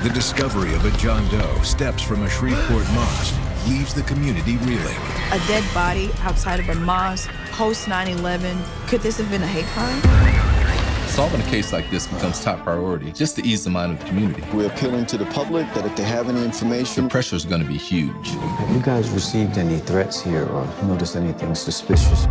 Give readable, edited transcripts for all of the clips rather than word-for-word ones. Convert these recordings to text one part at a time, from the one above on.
The discovery of a John Doe steps from a Shreveport mosque leaves the community reeling. A dead body outside of a mosque, post 9/11. Could this have been a hate crime? Solving a case like this becomes top priority just to ease the mind of the community. We're appealing to the public that if they have any information... The pressure is going to be huge. Have you guys received any threats here or noticed anything suspicious?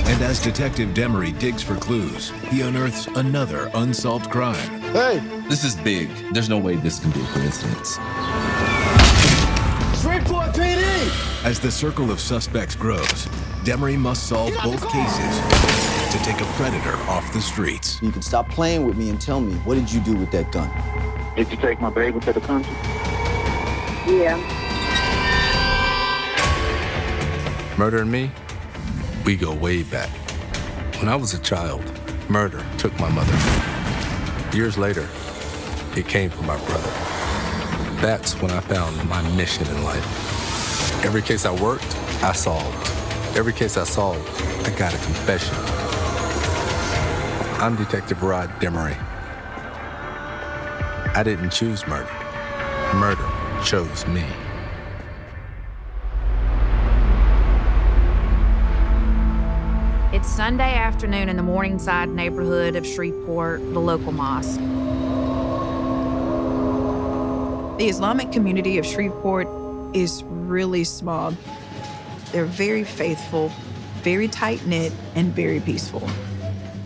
And as Detective Demery digs for clues, he unearths another unsolved crime. Hey! This is big. There's no way this can be a coincidence. Shreveport PD! As the circle of suspects grows, Demery must solve both cases to take a predator off the streets. You can stop playing with me and tell me, what did you do with that gun? Did you take my baby to the country? Yeah. Murder and me, we go way back. When I was a child, murder took my mother. Years later, it came from my brother. That's when I found my mission in life. Every case I worked, I solved. Every case I solved, I got a confession. I'm Detective Rod Demery. I didn't choose murder. Murder chose me. It's Sunday afternoon in the Morningside neighborhood of Shreveport, the local mosque. The Islamic community of Shreveport is really small. They're very faithful, very tight-knit, and very peaceful.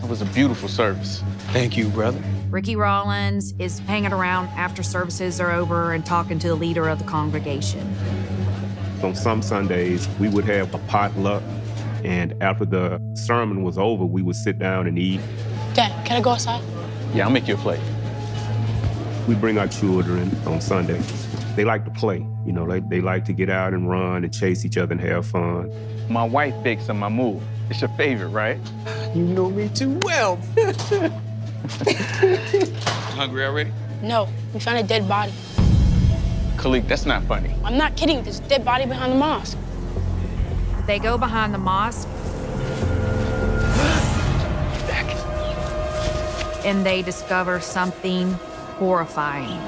It was a beautiful service. Thank you, brother. Ricky Rollins is hanging around after services are over and talking to the leader of the congregation. On some Sundays, we would have a potluck, and after the sermon was over, we would sit down and eat. Dad, can I go outside? Yeah, I'll make you a plate. We bring our children on Sunday. They like to play. You know, they like to get out and run and chase each other and have fun. My wife bakes on my move. It's your favorite, right? You know me too well. Hungry already? No, we found a dead body. Khalik, that's not funny. I'm not kidding, there's a dead body behind the mosque. They go behind the mosque. Back. And they discover something horrifying.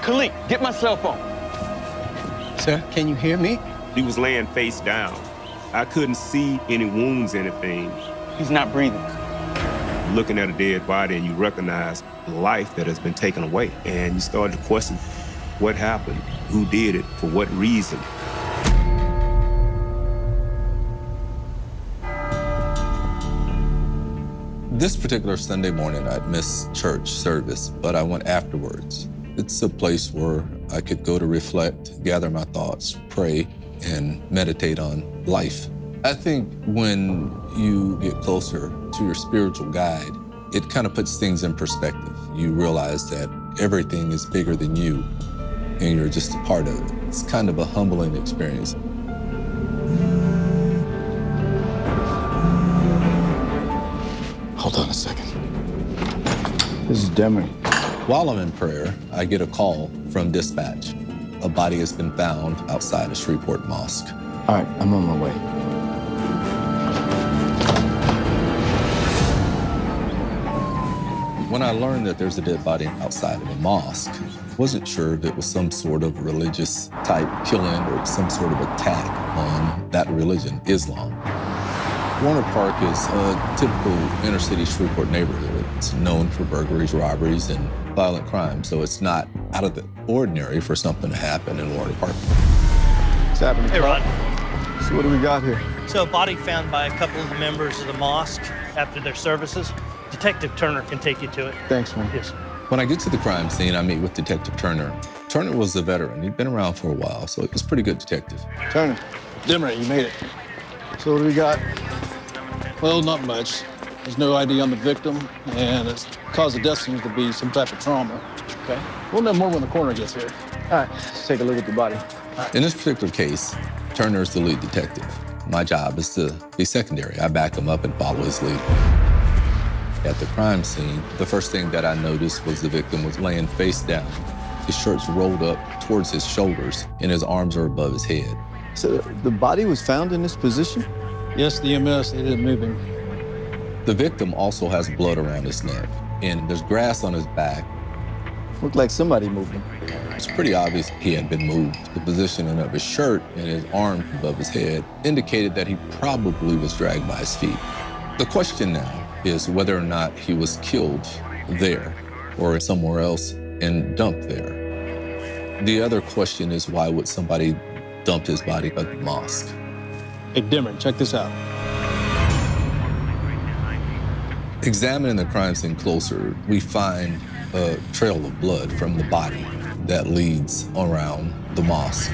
Khalik, get my cell phone. Sir, can you hear me? He was laying face down. I couldn't see any wounds, anything. He's not breathing. Looking at a dead body and you recognize life that has been taken away. And you start to question what happened, who did it, for what reason. This particular Sunday morning, I'd missed church service, but I went afterwards. It's a place where I could go to reflect, gather my thoughts, pray, and meditate on life. I think when you get closer to your spiritual guide, it kind of puts things in perspective. You realize that everything is bigger than you, and you're just a part of it. It's kind of a humbling experience. Hold on a second. This is Demery. While I'm in prayer, I get a call from dispatch. A body has been found outside a Shreveport mosque. All right, I'm on my way. When I learned that there's a dead body outside of a mosque, I wasn't sure if it was some sort of religious type killing or some sort of attack on that religion, Islam. Warner Park is a typical inner city Shreveport neighborhood. It's known for burglaries, robberies, and violent crime, so it's not out of the ordinary for something to happen in Warner Park. What's happening, Hey, Rod. So what do we got here? So a body found by a couple of the members of the mosque after their services. Detective Turner can take you to it. Thanks, man. Yes. When I get to the crime scene, I meet with Detective Turner. Turner was a veteran. He'd been around for a while, so he was a pretty good detective. Turner. Demery, you made it. So what do we got? Well, not much. There's no ID on the victim, and the cause of death seems to be some type of trauma. Okay. We'll know more when the coroner gets here. All right, let's take a look at the body. In this particular case, Turner is the lead detective. My job is to be secondary. I back him up and follow his lead. At the crime scene, the first thing that I noticed was the victim was laying face down. His shirt's rolled up towards his shoulders, and his arms are above his head. So the body was found in this position? Yes, the EMS, they didn't move him. The victim also has blood around his neck, and there's grass on his back. Looked like somebody moved him. It's pretty obvious he had been moved. The positioning of his shirt and his arms above his head indicated that he probably was dragged by his feet. The question now is whether or not he was killed there or somewhere else and dumped there. The other question is, why would somebody dump his body at the mosque? Hey, Dimmer, check this out. Examining the crime scene closer, we find a trail of blood from the body that leads around the mosque.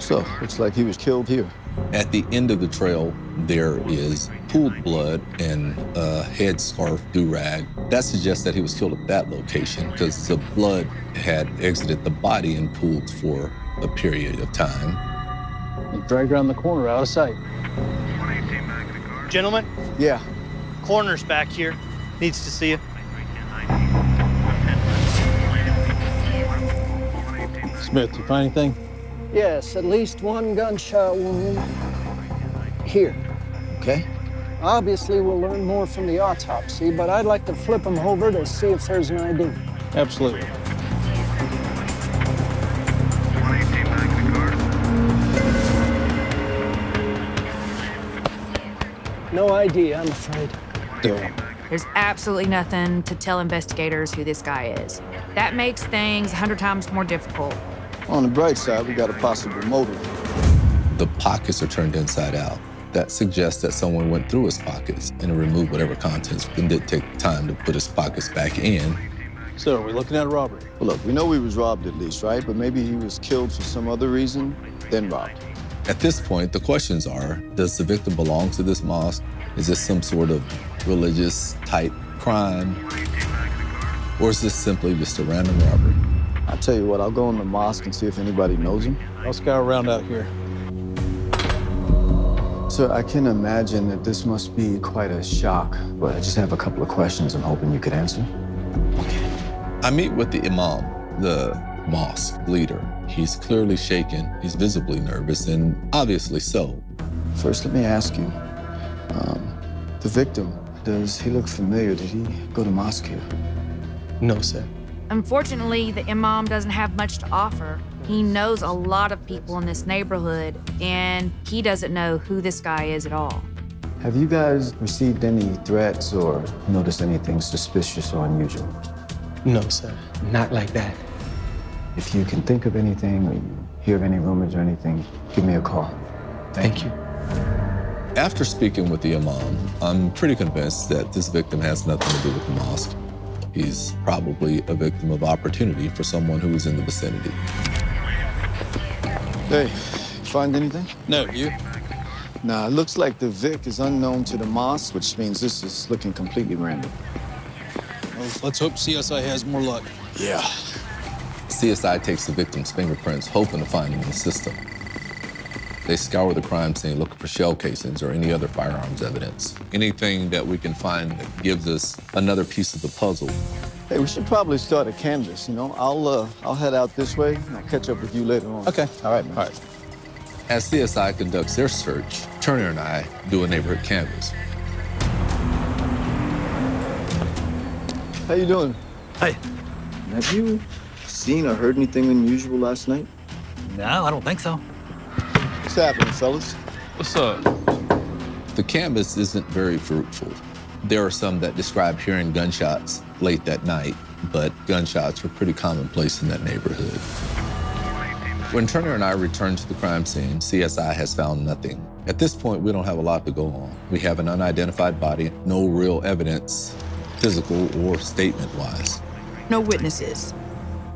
So, looks like he was killed here. At the end of the trail, there is pooled blood and a headscarf do-rag. That suggests that he was killed at that location because the blood had exited the body and pooled for a period of time. He dragged around the corner, out of sight. Gentlemen, Yeah. coroner's back here. Needs to see you. Smith, you find anything? Yes, at least one gunshot wound here. Okay. Obviously, we'll learn more from the autopsy, but I'd like to flip him over to see if there's an ID. Absolutely. No ID, I'm afraid. Damn. There's absolutely nothing to tell investigators who this guy is. That makes things 100 times more difficult. On the bright side, we got a possible motive. The pockets are turned inside out. That suggests that someone went through his pockets and removed whatever contents and did take time to put his pockets back in. So, are we looking at a robbery? Well, look, we know he was robbed at least, right? But maybe he was killed for some other reason, then robbed. At this point, the questions are, does the victim belong to this mosque? Is this some sort of religious type crime? Or is this simply just a random robbery? I'll tell you what, I'll go in the mosque and see if anybody knows him. I'll scour around out here. Sir, I can imagine that this must be quite a shock, but I just have a couple of questions I'm hoping you could answer. I meet with the imam, the mosque leader. He's clearly shaken, he's visibly nervous, and obviously so. First, let me ask you, the victim, does he look familiar? Did he go to mosque here? No, sir. Unfortunately, the imam doesn't have much to offer. He knows a lot of people in this neighborhood, and he doesn't know who this guy is at all. Have you guys received any threats or noticed anything suspicious or unusual? No, sir. Not like that. If you can think of anything or you hear of any rumors or anything, give me a call. Thank you. After speaking with the imam, I'm pretty convinced that this victim has nothing to do with the mosque. He's probably a victim of opportunity for someone who is in the vicinity. Hey, find anything? No, you? Nah, it looks like the Vic is unknown to the mosque, which means this is looking completely random. Well, let's hope CSI has more luck. Yeah. CSI takes the victim's fingerprints, hoping to find him in the system. They scour the crime scene looking for shell casings or any other firearms evidence. Anything that we can find that gives us another piece of the puzzle. Hey, we should probably start a canvas, you know? I'll head out this way, and I'll catch up with you later on. Okay. All right, man. All right. As CSI conducts their search, Turner and I do a neighborhood canvas. How you doing? Hey. Have you seen or heard anything unusual last night? No, I don't think so. What's happening, fellas? What's up? The canvas isn't very fruitful. There are some that describe hearing gunshots late that night, but gunshots were pretty commonplace in that neighborhood. When Turner and I returned to the crime scene, CSI has found nothing. At this point, we don't have a lot to go on. We have an unidentified body, no real evidence, physical or statement-wise. No witnesses.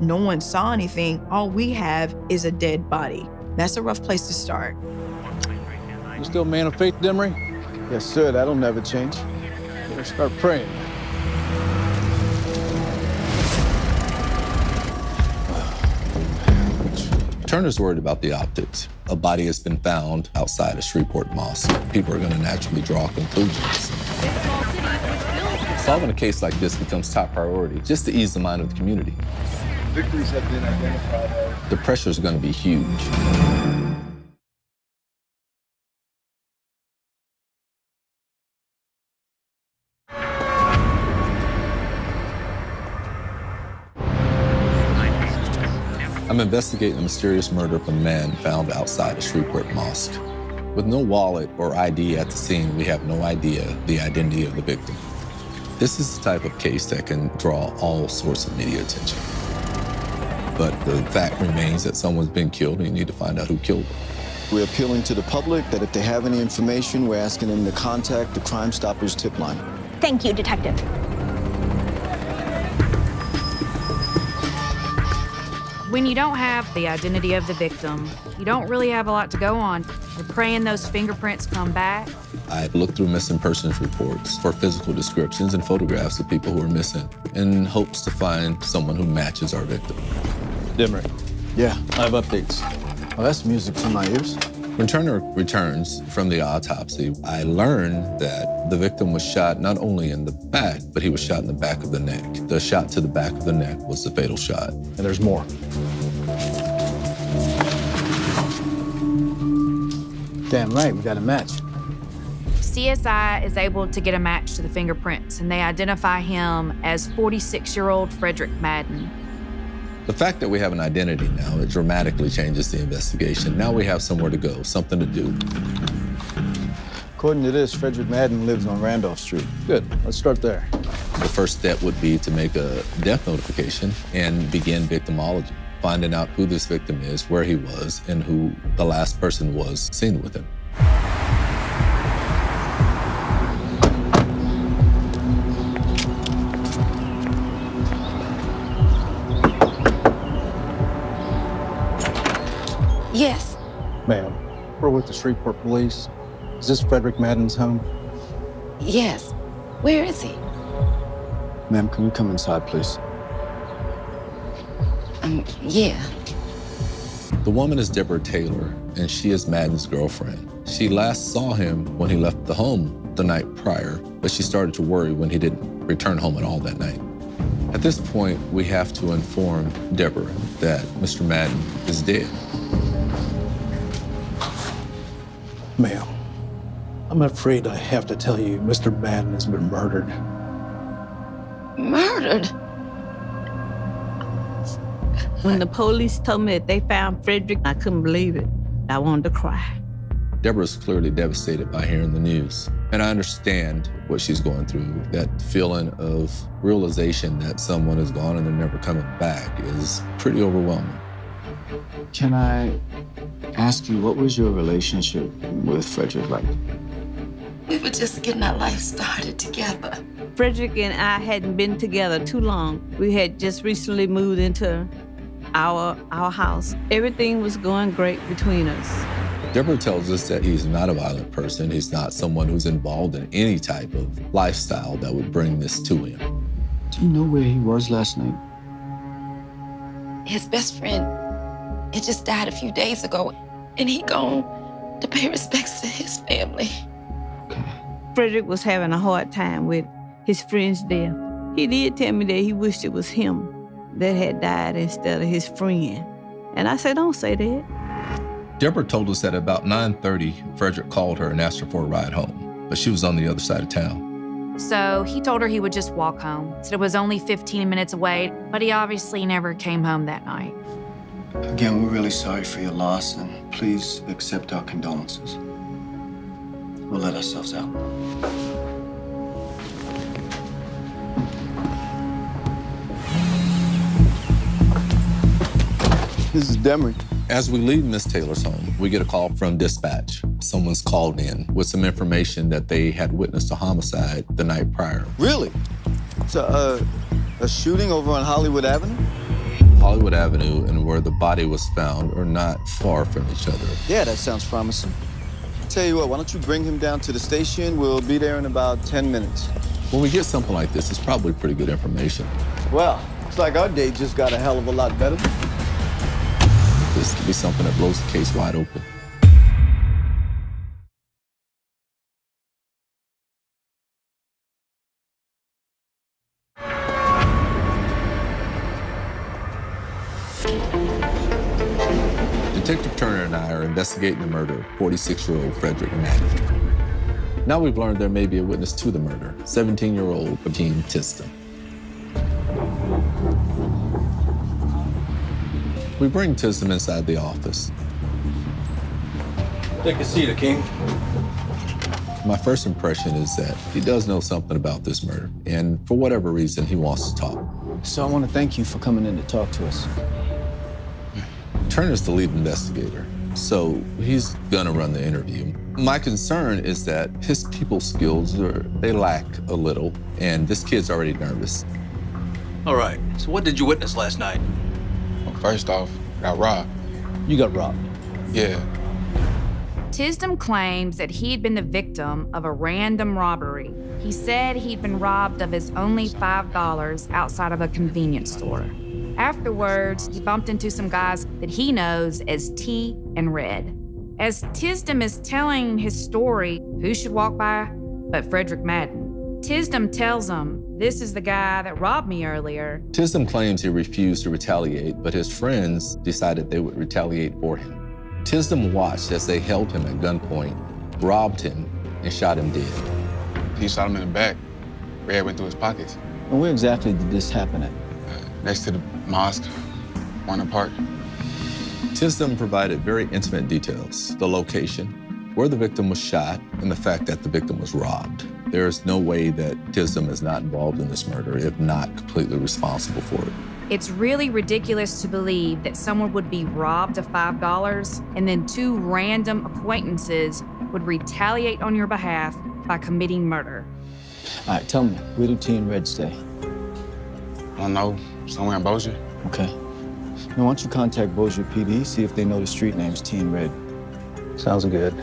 No one saw anything. All we have is a dead body. That's a rough place to start. You still a man of faith, Demery? Yes, sir. That'll never change. Better start praying. Turner's worried about the optics. A body has been found outside of Shreveport Mosque. People are going to naturally draw conclusions. Solving a case like this becomes top priority just to ease the mind of the community. Victims have been identified. The pressure is going to be huge. I'm investigating a mysterious murder of a man found outside a Shreveport mosque. With no wallet or ID at the scene, we have no idea the identity of the victim. This is the type of case that can draw all sorts of media attention. But the fact remains that someone's been killed and you need to find out who killed them. We're appealing to the public that if they have any information, we're asking them to contact the Crime Stoppers tip line. Thank you, Detective. When you don't have the identity of the victim, you don't really have a lot to go on. You're praying those fingerprints come back. I looked through missing persons reports for physical descriptions and photographs of people who are missing in hopes to find someone who matches our victim. Demery. Yeah. I have updates. Well, that's music to my ears. When Turner returns from the autopsy, I learned that the victim was shot not only in the back, but he was shot in the back of the neck. The shot to the back of the neck was the fatal shot. And there's more. Damn right, we got a match. CSI is able to get a match to the fingerprints, and they identify him as 46-year-old Frederick Madden. The fact that we have an identity now, it dramatically changes the investigation. Now we have somewhere to go, something to do. According to this, Frederick Madden lives on Randolph Street. Good, let's start there. The first step would be to make a death notification and begin victimology, finding out who this victim is, where he was, and who the last person was seen with him. Yes. Ma'am, we're with the Shreveport Police. Is this Frederick Madden's home? Yes. Where is he? Ma'am, can you come inside, please? Yeah. The woman is Deborah Taylor, and she is Madden's girlfriend. She last saw him when he left the home the night prior, but she started to worry when he didn't return home at all that night. At this point, we have to inform Deborah that Mr. Madden is dead. Ma'am, I'm afraid I have to tell you Mr. Madden has been murdered. Murdered? When the police told me that they found Frederick, I couldn't believe it. I wanted to cry. Deborah's clearly devastated by hearing the news. And I understand what she's going through. That feeling of realization that someone is gone and they're never coming back is pretty overwhelming. Can I ask you, what was your relationship with Frederick like? We were just getting our life started together. Frederick and I hadn't been together too long. We had just recently moved into our house. Everything was going great between us. Deborah tells us that he's not a violent person. He's not someone who's involved in any type of lifestyle that would bring this to him. Do you know where he was last night? His best friend had just died a few days ago, and he gone to pay respects to his family. Frederick was having a hard time with his friend's death. He did tell me that he wished it was him that had died instead of his friend. And I said, don't say that. Deborah told us that about 9:30, Frederick called her and asked her for a ride home, but she was on the other side of town. So he told her he would just walk home. Said it was only 15 minutes away, but he obviously never came home that night. Again, we're really sorry for your loss, and please accept our condolences. We'll let ourselves out. This is Demery. As we leave Miss Taylor's home, we get a call from dispatch. Someone's called in with some information that they had witnessed a homicide the night prior. Really? So, a shooting over on Hollywood Avenue? Hollywood Avenue and where the body was found are not far from each other. Yeah, that sounds promising. Tell you what, why don't you bring him down to the station? We'll be there in about 10 minutes. When we get something like this, it's probably pretty good information. Well, looks like our day just got a hell of a lot better. This could be something that blows the case wide open. Detective Turner and I are investigating the murder of 46-year-old Frederick Madden. Now we've learned there may be a witness to the murder, 17-year-old Hakeem Tiston. We bring Tisdom inside the office. Take a seat, King. My first impression is that he does know something about this murder, and for whatever reason, he wants to talk. So I want to thank you for coming in to talk to us. Turner's the lead investigator, so he's gonna run the interview. My concern is that his people skills they lack a little, and this kid's already nervous. All right, so what did you witness last night? Well, first off, I got robbed. You got robbed? Yeah. Tisdom claims that he'd been the victim of a random robbery. He said he'd been robbed of his only $5 outside of a convenience store. Afterwards, he bumped into some guys that he knows as T and Red. As Tisdom is telling his story, who should walk by but Frederick Madden? Tisdom tells him, "This is the guy that robbed me earlier." Tisdom claims he refused to retaliate, but his friends decided they would retaliate for him. Tisdom watched as they held him at gunpoint, robbed him, and shot him dead. He shot him in the back. Red went through his pockets. And where exactly did this happen at? Next to the mosque, Quandae Park. Tisdom provided very intimate details: the location, where the victim was shot, and the fact that the victim was robbed. There is no way that Tisdom is not involved in this murder, if not completely responsible for it. It's really ridiculous to believe that someone would be robbed of $5 and then two random acquaintances would retaliate on your behalf by committing murder. All right, tell me, where do T and Red stay? I don't know, somewhere in Bossier. Okay. Now, why don't you contact Bossier PD, see if they know the street names T and Red. Sounds good.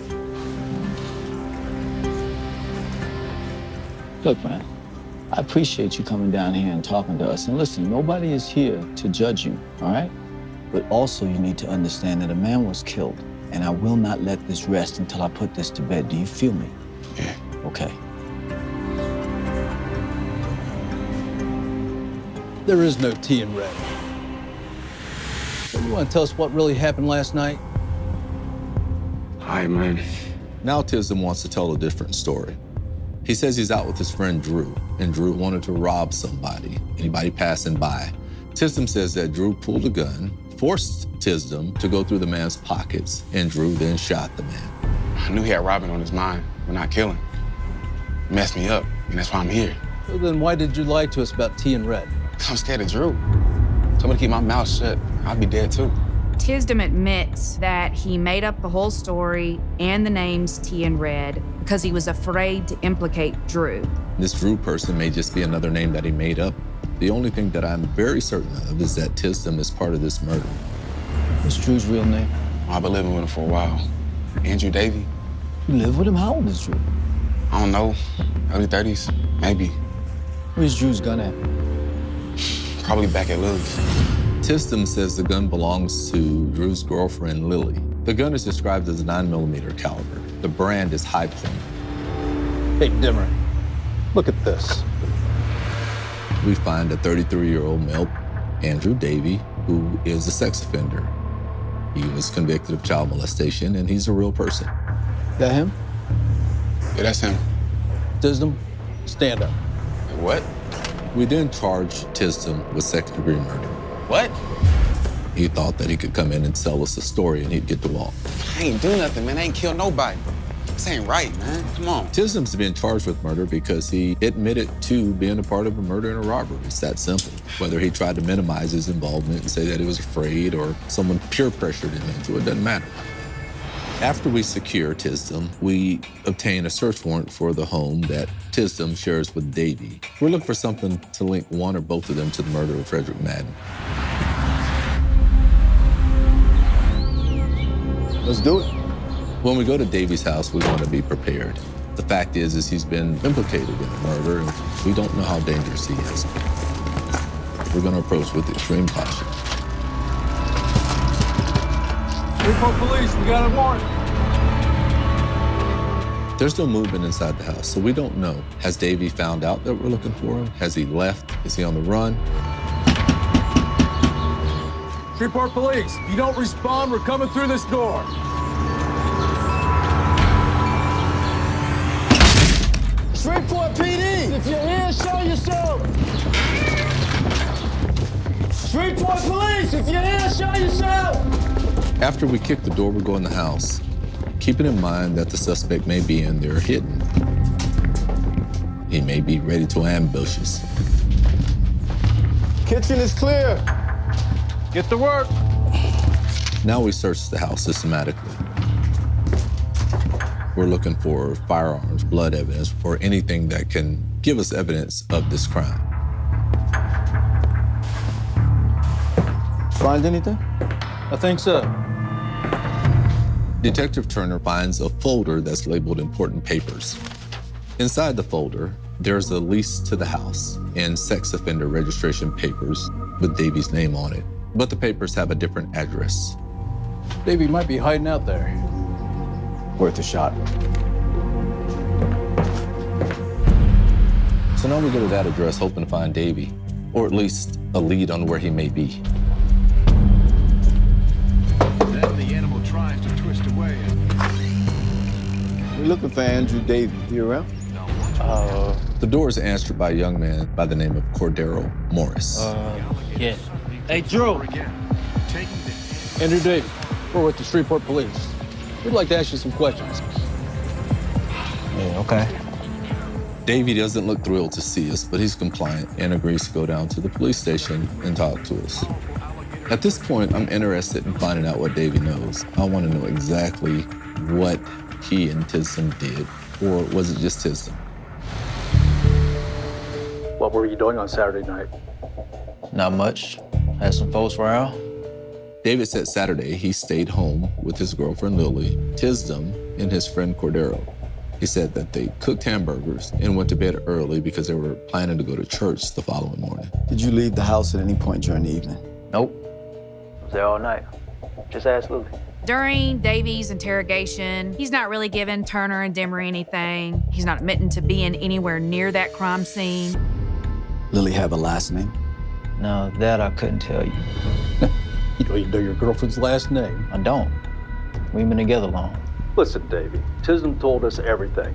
Look, man, I appreciate you coming down here and talking to us. And listen, nobody is here to judge you, all right? But also you need to understand that a man was killed, and I will not let this rest until I put this to bed. Do you feel me? Yeah. Okay. There is no T in Red. So you want to tell us what really happened last night? Hi, man. Now Tisdom wants to tell a different story. He says he's out with his friend Drew, and Drew wanted to rob somebody, anybody passing by. Tisdom says that Drew pulled a gun, forced Tisdom to go through the man's pockets, and Drew then shot the man. I knew he had robbing on his mind, but not killing. It messed me up, and that's why I'm here. So then why did you lie to us about T and Red? I'm scared of Drew. Told me to keep my mouth shut. I'd be dead too. Tisdom admits that he made up the whole story and the names T and Red because he was afraid to implicate Drew. This Drew person may just be another name that he made up. The only thing that I'm very certain of is that Tisdom is part of this murder. What's Drew's real name? I've been living with him for a while. Andrew Davey. You live with him? How old is Drew? I don't know. Early 30s, maybe. Where's Drew's gun at? Probably back at Lily's. Tisdom says the gun belongs to Drew's girlfriend, Lily. The gun is described as a 9mm caliber. The brand is High Point. Hey, Dimmer, look at this. We find a 33-year-old male, Andrew Davey, who is a sex offender. He was convicted of child molestation, and he's a real person. That him? Yeah, that's him. Tisdom, stand up. What? We then charged Tisdom with second-degree murder. What? He thought that he could come in and sell us a story and he'd get to walk. I ain't do nothing, man. I ain't killed nobody. This ain't right, man. Come on. Tisdom's been charged with murder because he admitted to being a part of a murder and a robbery. It's that simple. Whether he tried to minimize his involvement and say that he was afraid or someone peer pressured him into it, doesn't matter. After we secure Tisdom, we obtain a search warrant for the home that Tisdom shares with Davey. We're looking for something to link one or both of them to the murder of Frederick Madden. Let's do it. When we go to Davey's house, we want to be prepared. The fact is he's been implicated in a murder, and we don't know how dangerous he is. We're going to approach with extreme caution. Report police, we got a warrant. There's no movement inside the house, so we don't know. Has Davey found out that we're looking for him? Has he left? Is he on the run? Report police. If you don't respond, we're coming through this door. Shreveport PD, if you're here, show yourself. Shreveport police, if you're here, show yourself! After we kick the door, we go in the house, keeping in mind that the suspect may be in there hidden. He may be ready to ambush us. Kitchen is clear. Get to work. Now we search the house systematically. We're looking for firearms, blood evidence, or anything that can give us evidence of this crime. Find anything? I think so. Detective Turner finds a folder that's labeled important papers. Inside the folder, there's a lease to the house and sex offender registration papers with Davy's name on it. But the papers have a different address. Davy might be hiding out there. Worth a shot. So now we go to that address hoping to find Davy, or at least a lead on where he may be. Then the animal tries to twist away. We're looking for Andrew Davy. You around? The door is answered by a young man by the name of Cordaro Morris. Yeah. Hey, Drew. Andrew Davy, we're with the Shreveport Police. We'd like to ask you some questions. Yeah, okay. Davy doesn't look thrilled to see us, but he's compliant and agrees to go down to the police station and talk to us. At this point, I'm interested in finding out what Davy knows. I want to know exactly what he and Tisdom did, or was it just Tisdom? What were you doing on Saturday night? Not much. Had some folks around. David said Saturday he stayed home with his girlfriend Lily, Tisdom, and his friend Cordaro. He said that they cooked hamburgers and went to bed early because they were planning to go to church the following morning. Did you leave the house at any point during the evening? Nope. I was there all night. Just ask Lily. During Davy's interrogation, he's not really giving Turner and Demery anything. He's not admitting to being anywhere near that crime scene. Lily have a last name? No, that I couldn't tell you. You don't even know your girlfriend's last name. I don't. We ain't been together long. Listen, Davy, Tisdom told us everything.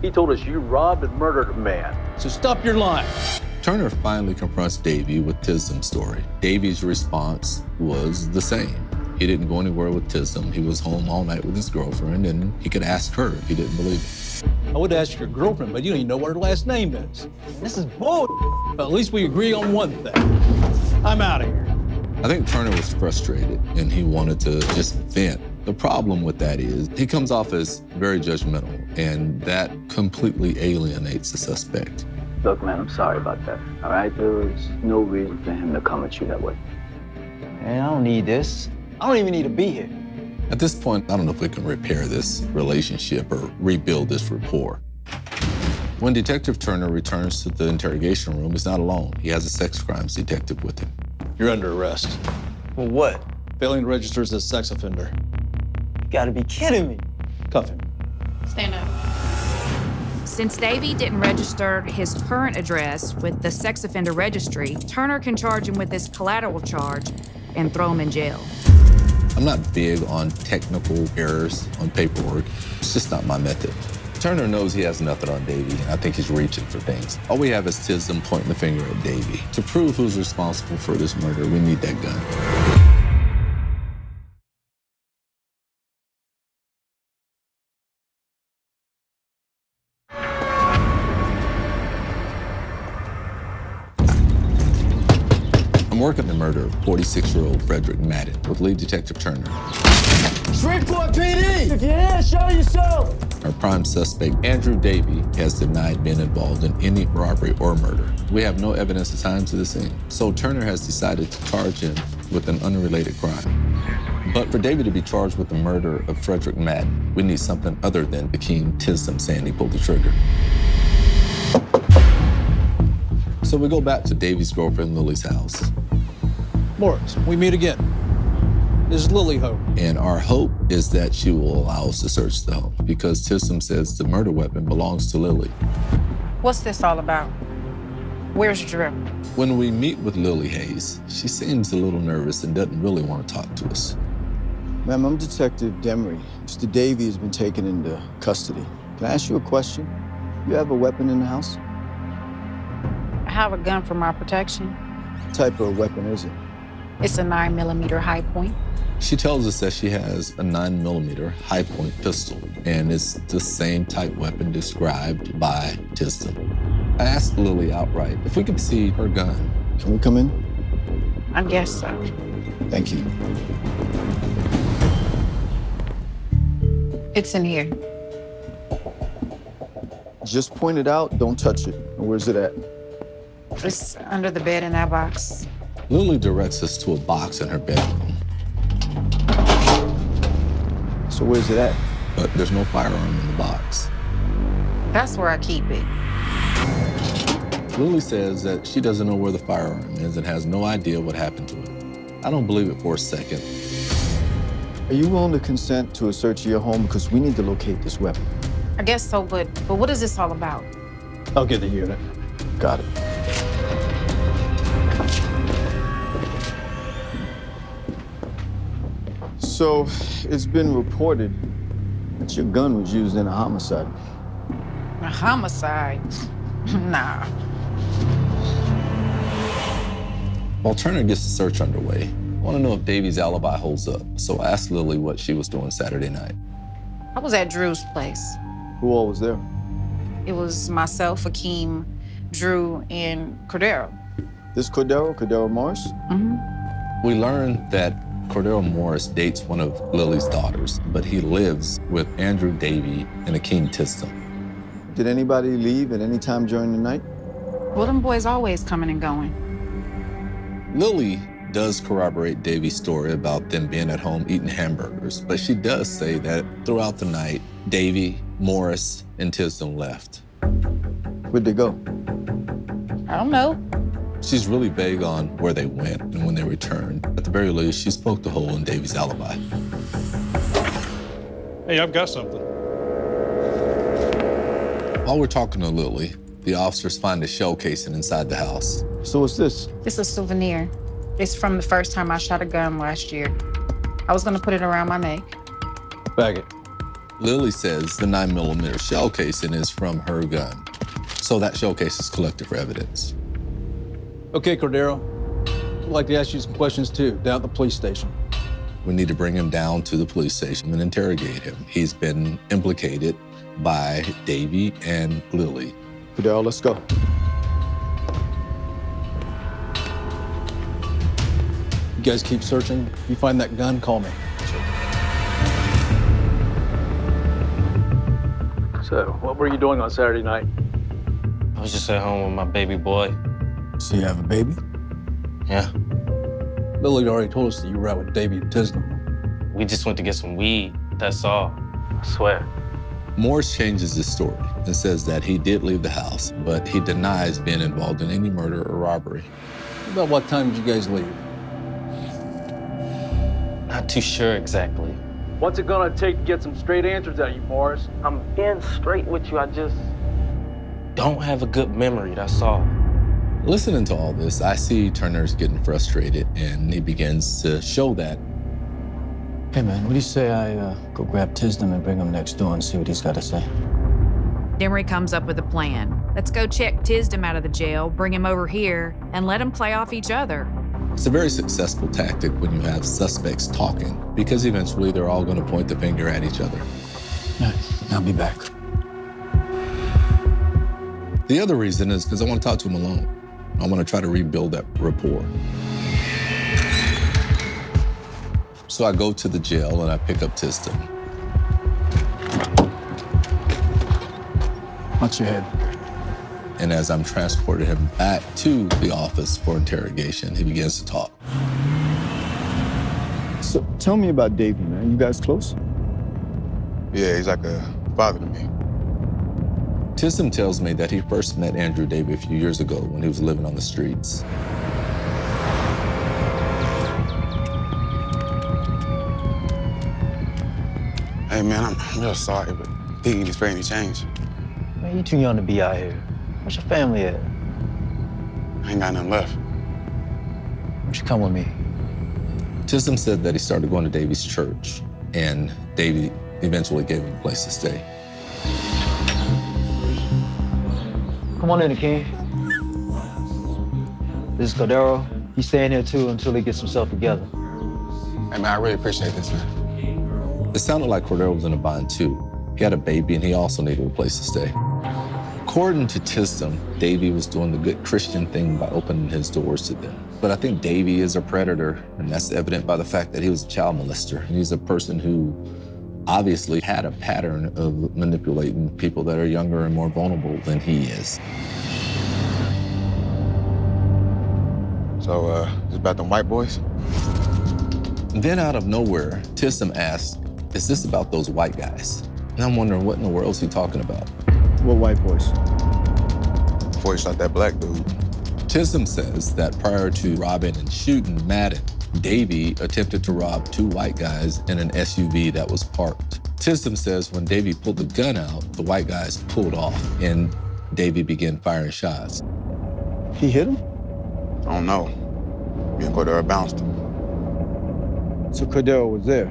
He told us you robbed and murdered a man. So stop your lying. Turner finally confronts Davy with Tisdom's story. Davy's response was the same. He didn't go anywhere with Tisdom. He was home all night with his girlfriend, and he could ask her if he didn't believe it. I would ask your girlfriend, but you don't even know what her last name is. This is bull. But at least we agree on one thing. I'm out of here. I think Turner was frustrated, and he wanted to just vent. The problem with that is he comes off as very judgmental, and that completely alienates the suspect. Look, man, I'm sorry about that. All right, there was no reason for him to come at you that way. Man, I don't need this. I don't even need to be here. At this point, I don't know if we can repair this relationship or rebuild this rapport. When Detective Turner returns to the interrogation room, he's not alone. He has a sex crimes detective with him. You're under arrest. For what? Failing to register as a sex offender. You gotta be kidding me. Cuff him. Stand up. Since Davy didn't register his current address with the sex offender registry, Turner can charge him with this collateral charge and throw him in jail. I'm not big on technical errors on paperwork. It's just not my method. Turner knows he has nothing on Davy, and I think he's reaching for things. All we have is Tisdom pointing the finger at Davy. To prove who's responsible for this murder, we need that gun. I'm working the murder of 46-year-old Frederick Madden with lead detective Turner. Shreveport PD! If you're here, show yourself! Our prime suspect, Andrew Davy, has denied being involved in any robbery or murder. We have no evidence to tie him to the scene, so Turner has decided to charge him with an unrelated crime. But for Davy to be charged with the murder of Frederick Madden, we need something other than Akeem Tisdom saying he pulled the trigger. So we go back to Davy's girlfriend Lily's house. Morris, we meet again. This is Lily home. And our hope is that she will allow us to search the home because Tisdom says the murder weapon belongs to Lily. What's this all about? Where's Drew? When we meet with Lily Hayes, she seems a little nervous and doesn't really want to talk to us. Ma'am, I'm Detective Demery. Mr. Davy has been taken into custody. Can I ask you a question? You have a weapon in the house? I have a gun for my protection. What type of weapon is it? It's a 9mm high point. She tells us that she has a 9mm high point pistol, and it's the same type weapon described by Tisdom. I asked Lily outright if we could see her gun. Can we come in? I guess so. Thank you. It's in here. Just point it out, don't touch it. Where's it at? It's under the bed in that box. Lily directs us to a box in her bedroom. So where's it at? But there's no firearm in the box. That's where I keep it. Lily says that she doesn't know where the firearm is and has no idea what happened to it. I don't believe it for a second. Are you willing to consent to a search of your home? Because we need to locate this weapon. I guess so, but what is this all about? I'll get the unit. Got it. So, it's been reported that your gun was used in a homicide. A homicide? Nah. While Turner gets the search underway, I want to know if Davy's alibi holds up. So I asked Lily what she was doing Saturday night. I was at Drew's place. Who all was there? It was myself, Akeem, Drew, and Cordaro. This Cordaro Morris? We learned that Cordaro Morris dates one of Lily's daughters, but he lives with Andrew Davy and Akeem Tisdom. Did anybody leave at any time during the night? Well, them boys always coming and going. Lily does corroborate Davy's story about them being at home eating hamburgers, but she does say that throughout the night, Davy, Morris, and Tisdom left. Where'd they go? I don't know. She's really vague on where they went and when they returned. At the very least, she spoke the hole in Davy's alibi. Hey, I've got something. While we're talking to Lily, the officers find a shell casing inside the house. So what's this? It's a souvenir. It's from the first time I shot a gun last year. I was gonna put it around my neck. Bag it. Lily says the 9mm shell casing is from her gun. So that shell case is collected for evidence. Okay, Cordaro. I'd like to ask you some questions too, down at the police station. We need to bring him down to the police station and interrogate him. He's been implicated by Davy and Lily. Cordaro, let's go. You guys keep searching. If you find that gun, call me. So, what were you doing on Saturday night? I was just at home with my baby boy. So you have a baby? Yeah. Lily already told us that you were out with Davy and Tisdom. We just went to get some weed, that's all. I swear. Morris changes his story and says that he did leave the house, but he denies being involved in any murder or robbery. About what time did you guys leave? Not too sure exactly. What's it gonna take to get some straight answers out of you, Morris? I'm being straight with you, I just don't have a good memory, that's all. Listening to all this, I see Turner's getting frustrated, and he begins to show that. Hey, man, what do you say I go grab Tisdom and bring him next door and see what he's got to say? Demery comes up with a plan. Let's go check Tisdom out of the jail, bring him over here, and let them play off each other. It's a very successful tactic when you have suspects talking, because eventually they're all going to point the finger at each other. All right, I'll be back. The other reason is because I want to talk to him alone. I want to try to rebuild that rapport. So I go to the jail and I pick up Tisdom. Watch your head. And as I'm transporting him back to the office for interrogation, he begins to talk. So tell me about Davy, man. You guys close? Yeah, he's like a father to me. Tisdom tells me that he first met Andrew Davy a few years ago when he was living on the streets. Hey, man, I'm real sorry, but think you can spare any change. Man, you too young to be out here. Where's your family at? I ain't got nothing left. Why don't you come with me? Tisdom said that he started going to Davy's church, and Davy eventually gave him a place to stay. Come on in, Akeem. This is Cordaro. He's staying here too until he gets himself together. Hey, man, I really appreciate this, man. It sounded like Cordaro was in a bind too. He had a baby and he also needed a place to stay. According to Tisdom, Davy was doing the good Christian thing by opening his doors to them. But I think Davy is a predator, and that's evident by the fact that he was a child molester. He's a person who obviously had a pattern of manipulating people that are younger and more vulnerable than he is. So, it's about them white boys? Then out of nowhere, Tisdom asked, is this about those white guys? And I'm wondering, what in the world is he talking about? What white boys? Before he shot that black dude. Tisdom says that prior to robbing and shooting Madden, Davy attempted to rob 2 white guys in an SUV that was parked. Tisdom says when Davy pulled the gun out, the white guys pulled off and Davy began firing shots. He hit him? I don't know. Me and Cordaro bounced him. So Cordaro was there?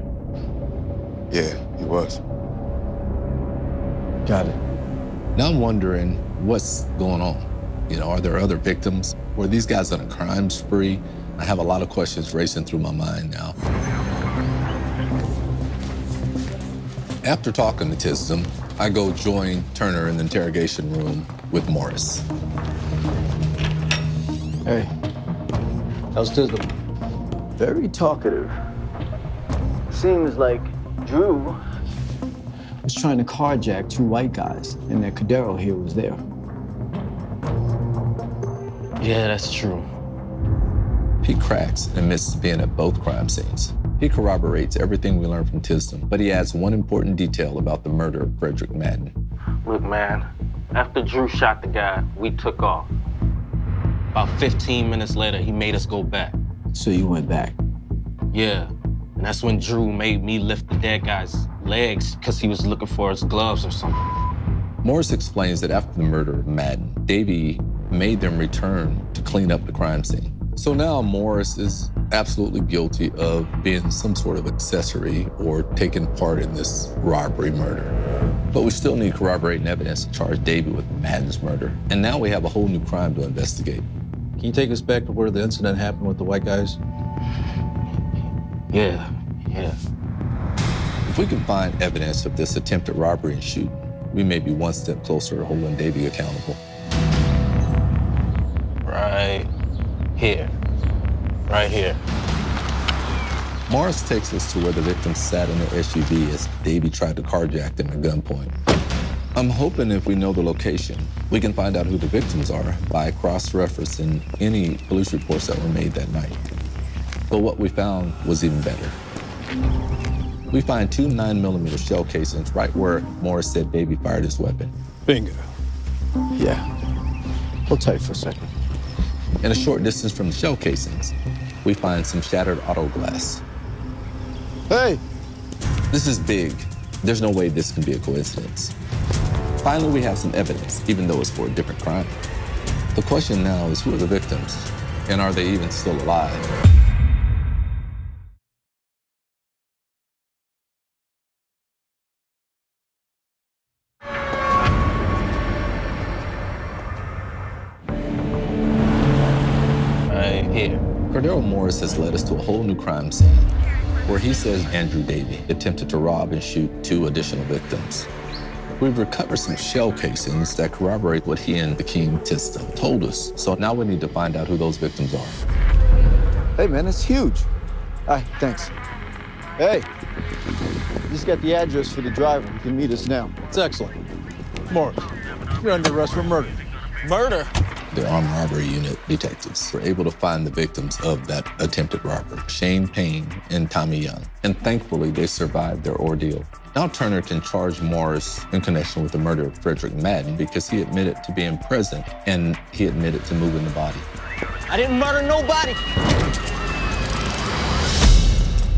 Yeah, he was. Got it. Now I'm wondering what's going on. You know, are there other victims? Were these guys on a crime spree? I have a lot of questions racing through my mind now. After talking to Tisdom, I go join Turner in the interrogation room with Morris. Hey, how's Tisdom? Very talkative. Seems like Drew was trying to carjack 2 white guys, and that Cordaro here was there. Yeah, that's true. He cracks and admits to being at both crime scenes. He corroborates everything we learned from Tisdom, but he adds one important detail about the murder of Frederick Madden. Look, man, after Drew shot the guy, we took off. About 15 minutes later, he made us go back. So you went back? Yeah, and that's when Drew made me lift the dead guy's legs because he was looking for his gloves or something. Morris explains that after the murder of Madden, Davy made them return to clean up the crime scene. So now Morris is absolutely guilty of being some sort of accessory or taking part in this robbery murder. But we still need corroborating evidence to charge Davy with Madden's murder. And now we have a whole new crime to investigate. Can you take us back to where the incident happened with the white guys? Yeah. If we can find evidence of this attempted robbery and shooting, we may be one step closer to holding Davy accountable. Right here. Morris takes us to where the victims sat in their SUV as Davy tried to carjack them at gunpoint. I'm hoping if we know the location, we can find out who the victims are by cross-referencing any police reports that were made that night. But what we found was even better. We find 2 9mm shell casings right where Morris said Davy fired his weapon. Bingo. Yeah. Hold tight for a second. In a short distance from the shell casings, we find some shattered auto glass. Hey! This is big. There's no way this can be a coincidence. Finally, we have some evidence, even though it's for a different crime. The question now is, who are the victims? And are they even still alive? Here. Cordaro Morris has led us to a whole new crime scene where he says Andrew Davy attempted to rob and shoot 2 additional victims. We've recovered some shell casings that corroborate what he and the King Tisdom told us. So now we need to find out who those victims are. Hey, man, that's huge. All right, thanks. Hey, just got the address for the driver. You can meet us now. It's excellent. Morris, you're under arrest for murder. Murder? The armed robbery unit detectives were able to find the victims of that attempted robbery, Shane Payne and Tommy Young. And thankfully, they survived their ordeal. Now Turner can charge Morris in connection with the murder of Frederick Madden because he admitted to being present and he admitted to moving the body. I didn't murder nobody.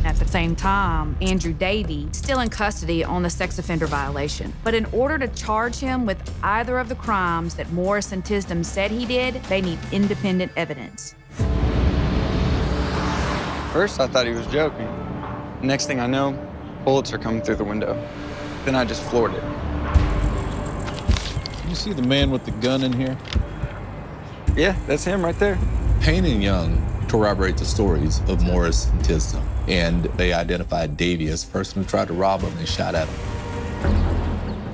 At the same time, Andrew Davy still in custody on the sex offender violation. But in order to charge him with either of the crimes that Morris and Tisdom said he did, they need independent evidence. First, I thought he was joking. Next thing I know, bullets are coming through the window. Then I just floored it. You see the man with the gun in here? Yeah, that's him right there. Payne and Young corroborate the stories of Morris and Tisdom. And they identified Davey as the person who tried to rob him and shot at him.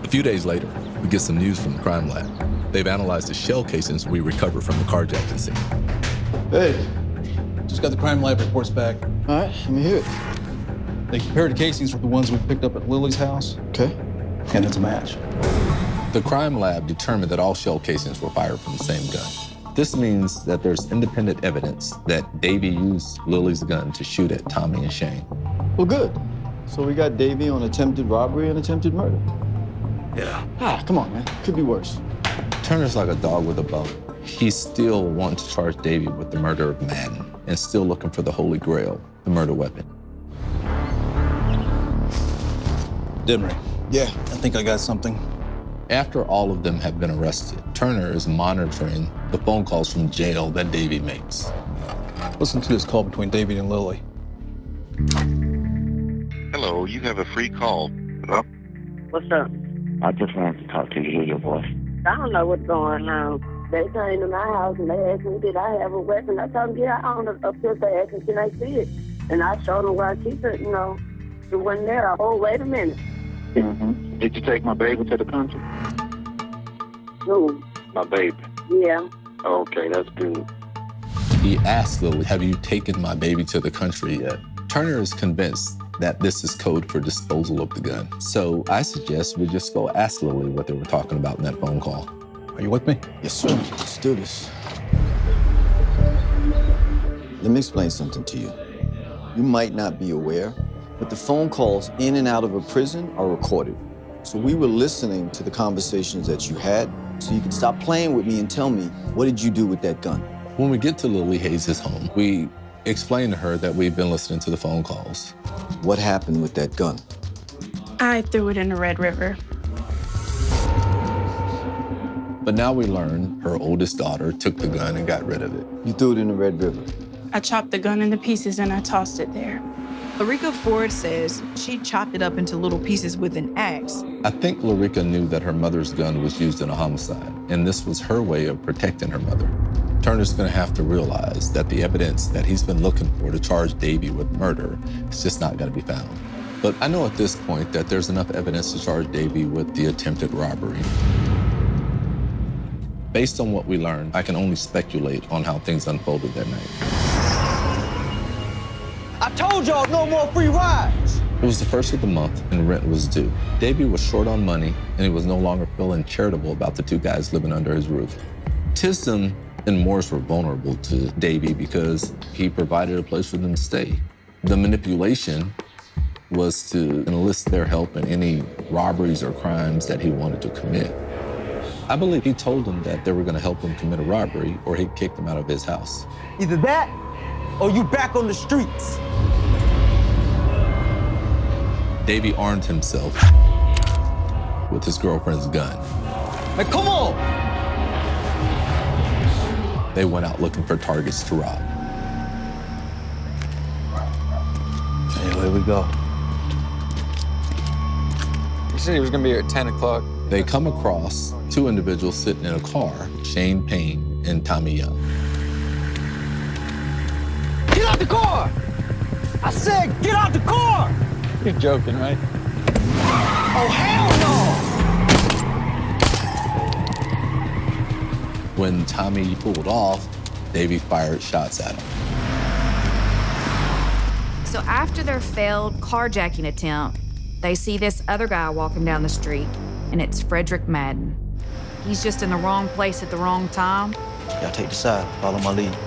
A few days later, we get some news from the crime lab. They've analyzed the shell casings we recovered from the carjacking scene. Hey, just got the crime lab reports back. All right, let me hear it. They compared the casings with the ones we picked up at Lily's house. Okay. And it's a match. The crime lab determined that all shell casings were fired from the same gun. This means that there's independent evidence that Davey used Lily's gun to shoot at Tommy and Shane. Well, good. So we got Davey on attempted robbery and attempted murder. Yeah. Come on, man. Could be worse. Turner's like a dog with a bone. He still wants to charge Davey with the murder of Madden and still looking for the Holy Grail, the murder weapon. Demery. Yeah. I think I got something. After all of them have been arrested, Turner is monitoring the phone calls from jail that Davey makes. Listen to this call between Davey and Lily. Hello, you have a free call. Hello? What's up? I just wanted to talk to you, hear your voice. I don't know what's going on. They came to my house and they asked me, did I have a weapon? I told them, yeah, I own a pistol. They asked me, can I see it? And I showed them where I keep it, It wasn't there. Oh, wait a minute. Mm-hmm. Did you take my baby to the country? Who? My baby. Yeah. Okay, that's good. He asked Lily, have you taken my baby to the country yet? Turner is convinced that this is code for disposal of the gun. So I suggest we just go ask Lily what they were talking about in that phone call. Are you with me? Yes, sir. Let's do this. Let me explain something to you. You might not be aware, but the phone calls in and out of a prison are recorded. So we were listening to the conversations that you had, so you can stop playing with me and tell me, what did you do with that gun? When we get to Lily Hayes' home, we explain to her that we've been listening to the phone calls. What happened with that gun? I threw it in the Red River. But now we learn her oldest daughter took the gun and got rid of it. You threw it in the Red River? I chopped the gun into pieces and I tossed it there. Larica Ford says she chopped it up into little pieces with an axe. I think Larica knew that her mother's gun was used in a homicide, and this was her way of protecting her mother. Turner's gonna have to realize that the evidence that he's been looking for to charge Davey with murder is just not gonna be found. But I know at this point that there's enough evidence to charge Davey with the attempted robbery. Based on what we learned, I can only speculate on how things unfolded that night. I told y'all no more free rides. It was the first of the month and rent was due. Davey was short on money and he was no longer feeling charitable about the two guys living under his roof. Tisdom and Morris were vulnerable to Davey because he provided a place for them to stay. The manipulation was to enlist their help in any robberies or crimes that he wanted to commit. I believe he told them that they were gonna help him commit a robbery or he'd kick them out of his house. Either that or you back on the streets. Davey armed himself with his girlfriend's gun. Hey, come on! They went out looking for targets to rob. Here we go. He said he was gonna be here at 10 o'clock. They come across two individuals sitting in a car, Shane Payne and Tommy Young. Get out the car! I said, get out the car! You're joking, right? Oh, hell no! When Tommy pulled off, Davey fired shots at him. So after their failed carjacking attempt, they see this other guy walking down the street, and it's Frederick Madden. He's just in the wrong place at the wrong time. Y'all take the side, follow my lead.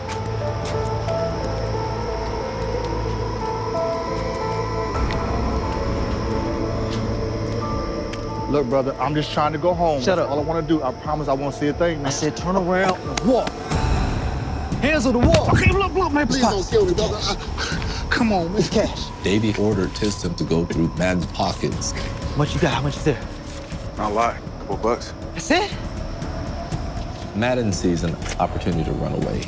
Look, brother, I'm just trying to go home. Shut That's up. all I want to do. I promise I won't see a thing, man. I said turn around and walk. Hands on the wall. Okay, look, man, please don't kill me, brother. Come on, man. Cash. Davey ordered Tisdom to go through Madden's pockets. How much you got? How much is there? Not a lot, $2 bucks. That's it? Madden sees an opportunity to run away.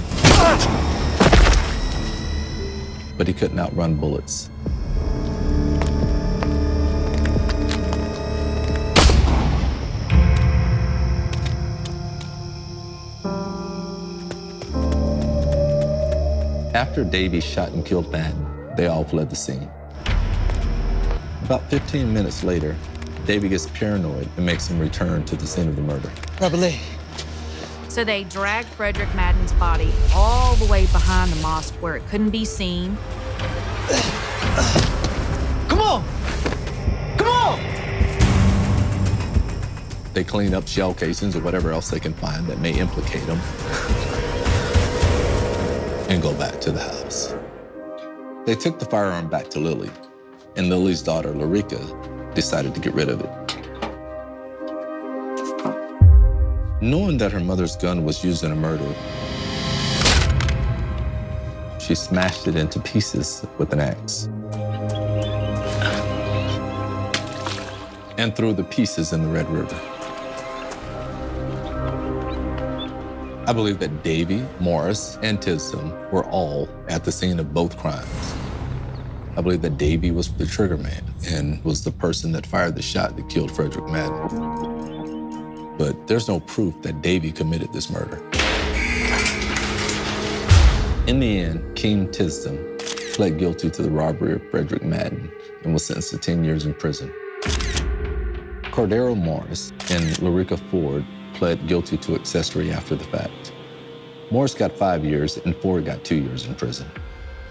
But he couldn't outrun bullets. After Davy shot and killed Madden, they all fled the scene. About 15 minutes later, Davy gets paranoid and makes him return to the scene of the murder. So they dragged Frederick Madden's body all the way behind the mosque where it couldn't be seen. Come on! Come on! They clean up shell casings or whatever else they can find that may implicate him and go back to the house. They took the firearm back to Lily, and Lily's daughter, Larica, decided to get rid of it. Knowing that her mother's gun was used in a murder, she smashed it into pieces with an axe and threw the pieces in the Red River. I believe that Davy, Morris, and Tisdom were all at the scene of both crimes. I believe that Davy was the trigger man and was the person that fired the shot that killed Frederick Madden. But there's no proof that Davy committed this murder. In the end, Keem Tisdom pled guilty to the robbery of Frederick Madden and was sentenced to 10 years in prison. Cordaro Morris and Larica Ford pled guilty to accessory after the fact. Morris got 5 years and Ford got 2 years in prison.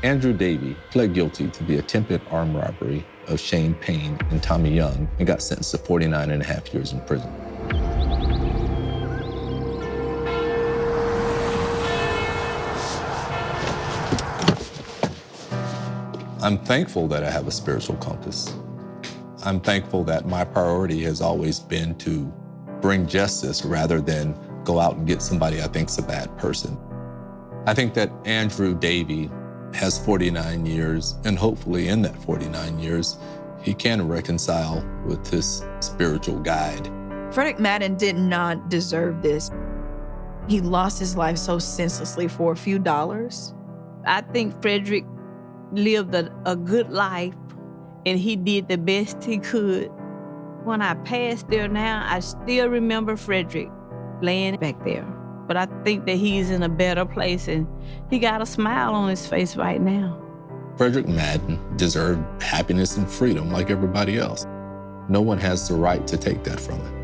Andrew Davy pled guilty to the attempted armed robbery of Shane Payne and Tommy Young and got sentenced to 49.5 years in prison. I'm thankful that I have a spiritual compass. I'm thankful that my priority has always been to bring justice rather than go out and get somebody I think's a bad person. I think that Andrew Davy has 49 years, and hopefully in that 49 years, he can reconcile with his spiritual guide. Frederick Madden did not deserve this. He lost his life so senselessly for a few dollars. I think Frederick lived a good life, and he did the best he could. When I passed there now, I still remember Frederick laying back there. But I think that he's in a better place, and he got a smile on his face right now. Frederick Madden deserved happiness and freedom like everybody else. No one has the right to take that from him.